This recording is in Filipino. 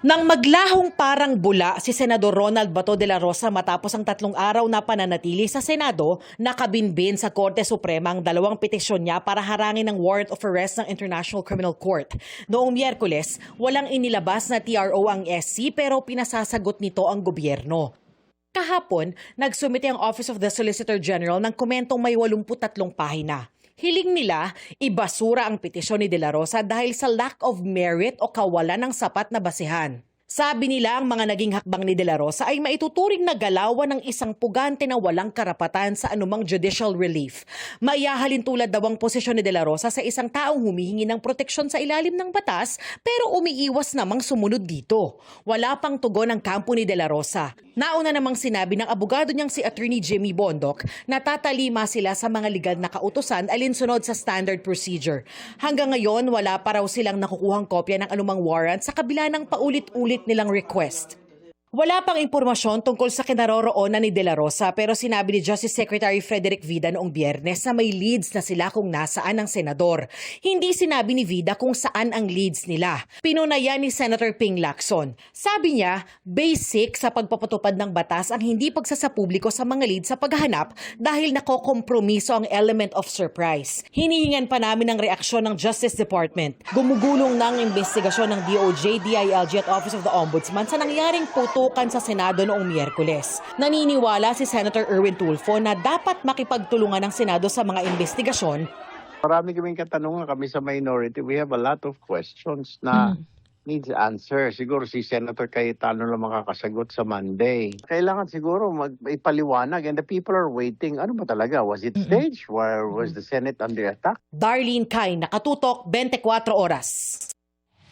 Nang maglahong parang bula si Senador Ronald Bato de la Rosa matapos ang 3 araw na pananatili sa Senado, nakabinbin sa Korte Suprema ang 2 petisyon niya para harangin ang warrant of arrest ng International Criminal Court. Noong Miyerkules, walang inilabas na TRO ang SC pero pinasasagot nito ang gobyerno. Kahapon, nagsumite ang Office of the Solicitor General ng komentong may 83 pahina. Hiling nila, ibasura ang petisyon ni De La Rosa dahil sa lack of merit o kawalan ng sapat na basehan. Sabi nila ang mga naging hakbang ni De La Rosa ay maituturing na galawan ng isang pugante na walang karapatan sa anumang judicial relief. Maihahalin tulad daw ang posisyon ni De La Rosa sa isang taong humihingi ng proteksyon sa ilalim ng batas pero umiiwas namang sumunod dito. Wala pang tugon ang kampo ni De La Rosa. Nauna namang sinabi ng abogado niyang si Attorney Jimmy Bondoc na tatalima sila sa mga legal na kautusan alinsunod sa standard procedure. Hanggang ngayon, wala pa raw silang nakukuhang kopya ng anumang warrant sa kabila ng paulit-ulit nilang request. Wala pang impormasyon tungkol sa kinaroroonan ni De La Rosa pero sinabi ni Justice Secretary Frederick Vida noong Biyernes na may leads na sila kung nasaan ang senador. Hindi sinabi ni Vida kung saan ang leads nila. Pinunayan ni Senator Ping Lacson. Sabi niya, basic sa pagpapatupad ng batas ang hindi pagsasapubliko sa mga leads sa paghahanap dahil nakokompromiso ang element of surprise. Hinihingan pa namin ang reaksyon ng Justice Department. Gumugulong na ang investigasyon ng DOJ, DILG at Office of the Ombudsman sa nangyaring sa Senado noong Miyerkules. Naniniwala si Senator Erwin Tulfo na dapat makipagtulungan ng Senado sa mga investigasyon. Marami kaming katanungan kami sa minority. We have a lot of questions na needs answer. Siguro si Senator Cayetano lang makakasagot sa Monday. Kailangan siguro ipaliwanag and the people are waiting. Ano ba talaga? Was it staged? Was the Senate under attack? Darlene Kai, Nakatutok, 24 Oras.